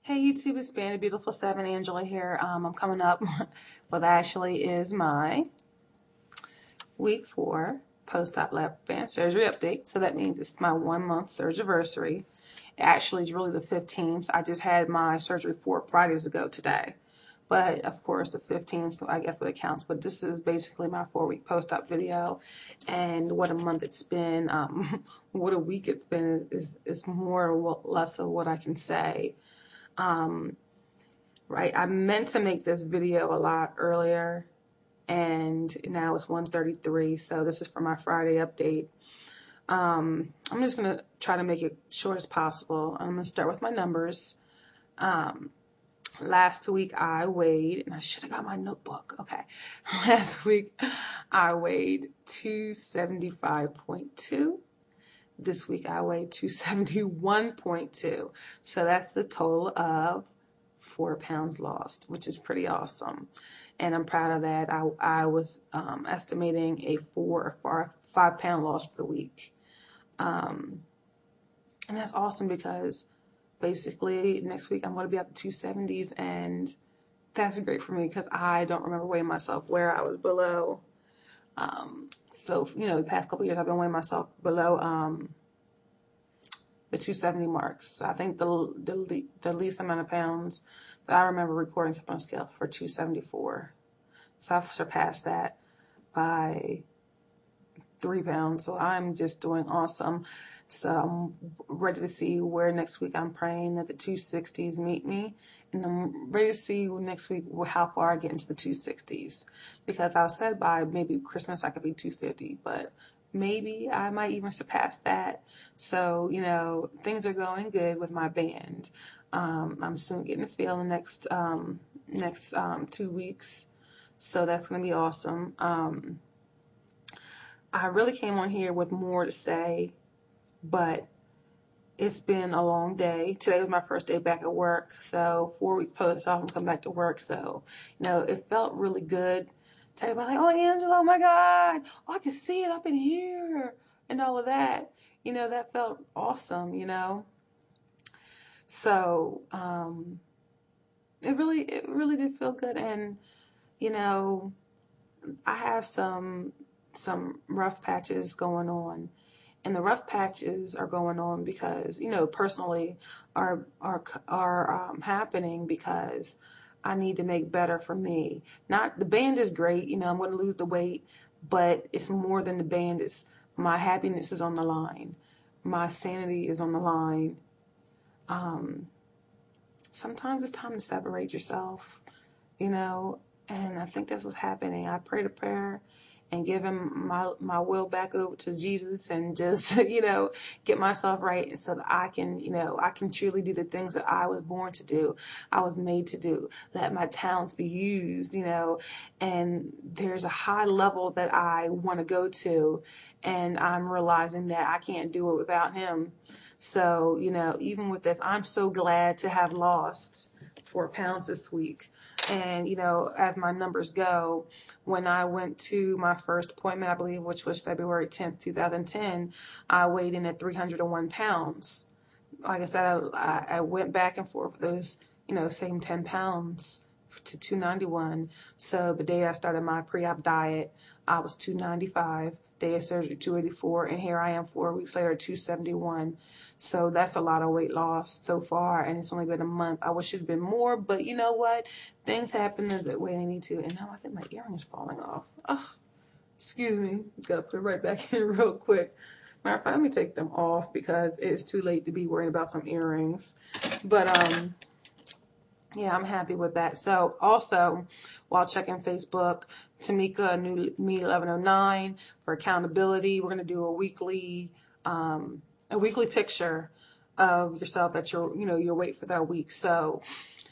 Hey YouTube, it's Bandy Beautiful 7 Angela here. I'm coming up what actually is my week 4 post-op Lapband surgery update. So that means it's my 1 month surgery. It actually is really the 15th. I just had my surgery 4 Fridays ago today. But of course the 15th, I guess what it counts. But this is basically my 4-week post-op video. And what a month it's been, what a week it's been is more or less of what I can say. Right, I meant to make this video a lot earlier, and now it's 1:33, so this is for my Friday update. I'm just gonna try to make it short as possible. I'm gonna start with my numbers. Last week I weighed, and I should have got my notebook. Okay, last week I weighed 275.2. This week I weighed 271.2. So that's the total of 4 pounds lost, which is pretty awesome. And I'm proud of that. I was estimating a 4 or 5 pound loss for the week. And that's awesome because basically next week I'm going to be at the 270s, and that's great for me because I don't remember weighing myself where I was below. So, the past couple years I've been weighing myself below the 270 marks. So I think the least amount of pounds that I remember recording up on a scale for 274. So I've surpassed that by 3 pounds. So I'm just doing awesome. So I'm ready to see where next week. I'm praying that the 260s meet me. And I'm ready to see next week how far I get into the 260s. Because I said by maybe Christmas I could be 250. But maybe I might even surpass that. So, things are going good with my band. I'm soon getting a feel in the next 2 weeks. So that's going to be awesome. I really came on here with more to say, but it's been a long day. Today was my first day back at work. So 4 weeks post-op, I'm coming back to work. So, it felt really good. Everybody like, oh, Angela, oh my God, oh, I can see it up in here and all of that. That felt awesome, So, it really did feel good. And, I have some rough patches going on. And the rough patches are going on because, personally are happening because I need to make better for me. Not the band is great, I'm going to lose the weight, but it's more than the band. It's my happiness is on the line. My sanity is on the line. Sometimes it's time to separate yourself, and I think that's what's happening. I prayed a prayer and give him my will back over to Jesus and just, get myself right. And so that I can truly do the things that I was born to do. I was made to do. Let my talents be used, and there's a high level that I want to go to. And I'm realizing that I can't do it without him. So, even with this, I'm so glad to have lost 4 pounds this week. And, as my numbers go, when I went to my first appointment, I believe, which was February 10th, 2010, I weighed in at 301 pounds. Like I said, I went back and forth with those, same 10 pounds to 291. So the day I started my pre-op diet, I was 295. Day of surgery, 284. And here I am 4 weeks later, 271. So that's a lot of weight loss so far, and it's only been a month. I wish it had been more, but you know what? Things happen the way they need to. And now I think my earring is falling off. Oh, excuse me. Gotta put it right back in real quick. Matter of fact, let me take them off because it's too late to be worrying about some earrings. But yeah, I'm happy with that. So also, while checking Facebook, Tamika, new me 1109 for accountability. We're gonna do a weekly picture of yourself at your weight for that week. So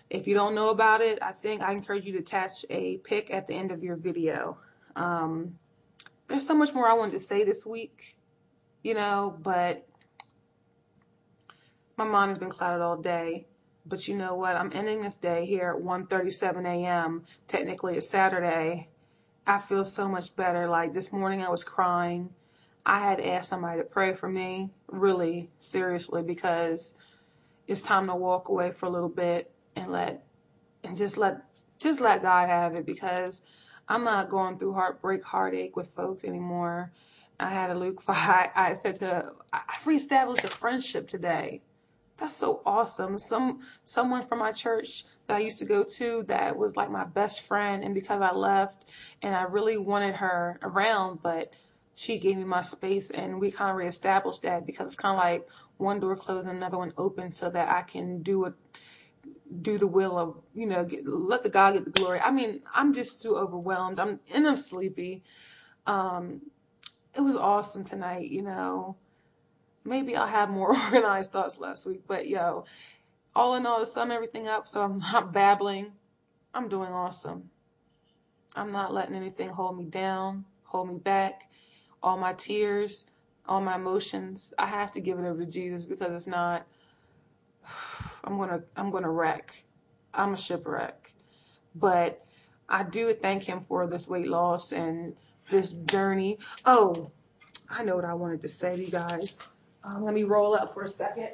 if you don't know about it, I encourage you to attach a pic at the end of your video. There's so much more I wanted to say this week, but my mind has been clouded all day. But you know what? I'm ending this day here at 1:37 a.m. Technically it's Saturday. I feel so much better. Like this morning I was crying. I had asked somebody to pray for me, really, seriously, because it's time to walk away for a little bit and just let God have it, because I'm not going through heartache with folk anymore. I had a Luke 5. I said I've reestablished a friendship today. That's so awesome. Someone from my church that I used to go to that was like my best friend, and because I left and I really wanted her around, but she gave me my space, and we kind of reestablished that, because it's kind of like one door closed and another one open, so that I can do the will of, let the God get the glory. I mean, I'm just too overwhelmed. I'm sleepy. It was awesome tonight, Maybe I'll have more organized thoughts last week, but all in all, to sum everything up, so I'm not babbling, I'm doing awesome. I'm not letting anything hold me down, hold me back. All my tears, all my emotions, I have to give it over to Jesus, because if not, I'm gonna wreck. I'm a shipwreck. But I do thank him for this weight loss and this journey. Oh, I know what I wanted to say to you guys. Let me roll up for a second.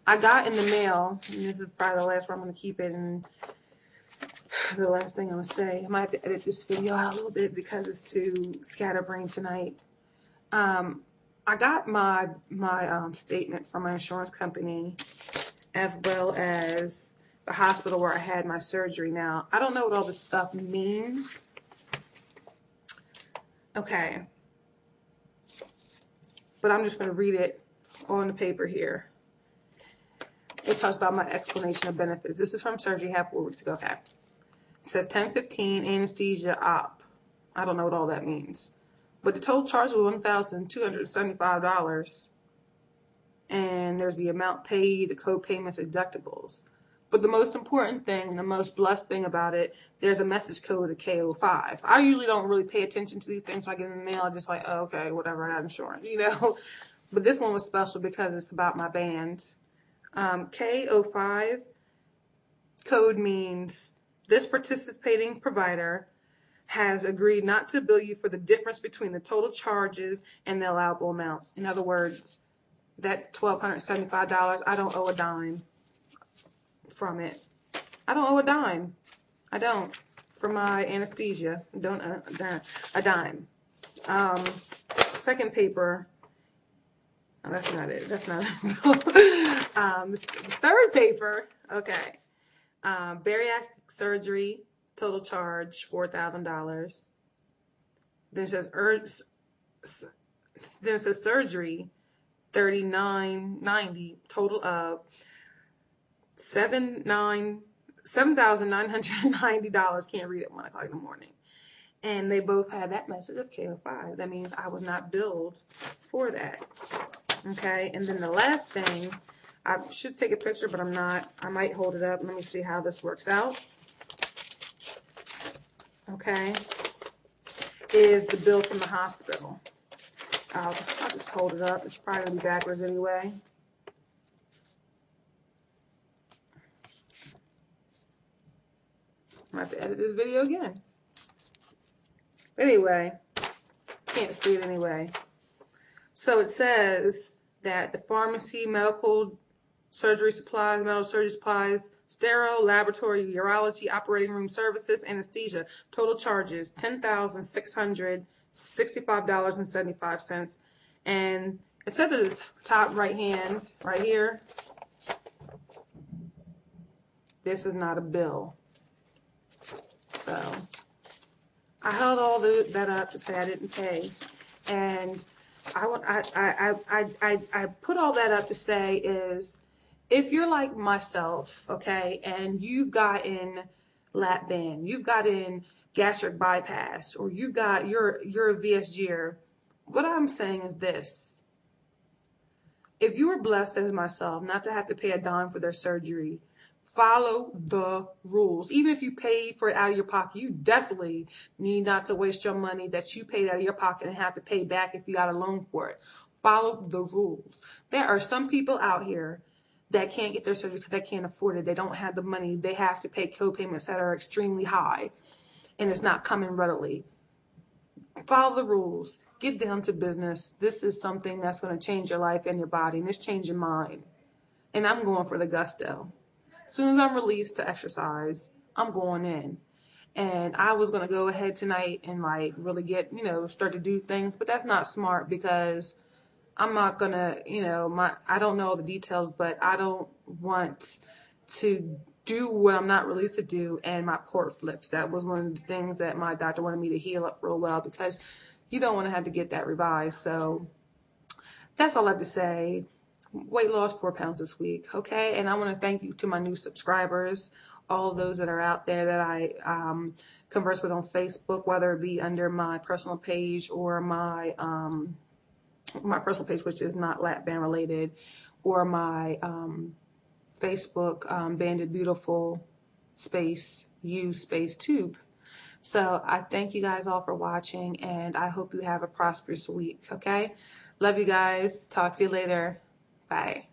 I got in the mail, and this is probably the last where I'm going to keep it, and the last thing I'm going to say, I might have to edit this video out a little bit because it's too scatterbrained tonight. I got my statement from my insurance company, as well as the hospital where I had my surgery. Now, I don't know what all this stuff means. Okay. But I'm just going to read it on the paper here. It talks about my explanation of benefits. This is from surgery I had 4 weeks ago. Okay. It says 1015 anesthesia op. I don't know what all that means. But the total charge was $1,275. And there's the amount paid, the co-payments, deductibles. But the most important thing, the most blessed thing about it, there's a message code of K05. I usually don't really pay attention to these things when I get in the mail. I'm just like, oh, okay, whatever, I have insurance, But this one was special because it's about my band. K05 code means this participating provider has agreed not to bill you for the difference between the total charges and the allowable amount. In other words, that $1,275, I don't owe a dime from it. I don't owe a dime. I don't. For my anesthesia. Don't a dime. Second paper. Oh, that's not it. That's not it. This third paper. Okay. Bariatric surgery, total charge $4,000. Then it says surgery, $39.90, total of $7,990. Can't read it at 1 o'clock in the morning. And they both had that message of KO5. That means I was not billed for that. Okay, and then the last thing, I should take a picture, but I'm not. I might hold it up. Let me see how this works out. Okay, is the bill from the hospital. I'll just hold it up. It's probably going to be backwards anyway. I might have to edit this video again. Anyway, can't see it anyway. So it says that the pharmacy, medical surgery supplies, medical surgery supplies, sterile, laboratory, urology, operating room services, anesthesia, total charges $10,665.75. And it says at the top right hand, right here, this is not a bill. So I held all that up to say I didn't pay, and I put all that up to say is, if you're like myself, okay, and you've gotten Lapband, you've gotten gastric bypass, or you're a VSGer, what I'm saying is this: if you are blessed as myself not to have to pay a dime for their surgery, follow the rules. Even if you paid for it out of your pocket, you definitely need not to waste your money that you paid out of your pocket and have to pay back if you got a loan for it. Follow the rules. There are some people out here that can't get their surgery because they can't afford it. They don't have the money. They have to pay co-payments that are extremely high, and it's not coming readily. Follow the rules. Get down to business. This is something that's going to change your life and your body, and it's changing mine. And I'm going for the gusto. As soon as I'm released to exercise, I'm going in. And I was going to go ahead tonight and like really get, start to do things, but that's not smart because I'm not going to, I don't know all the details, but I don't want to do what I'm not released to do and my port flips. That was one of the things that my doctor wanted me to heal up real well because you don't want to have to get that revised. So that's all I have to say. Weight loss 4 pounds this week, okay? And I want to thank you to my new subscribers, all of those that are out there that I converse with on Facebook, whether it be under my personal page or my personal page, which is not Lapband related, or my Facebook Banded Beautiful space tube. So I thank you guys all for watching, and I hope you have a prosperous week, okay? Love you guys. Talk to you later. Bye.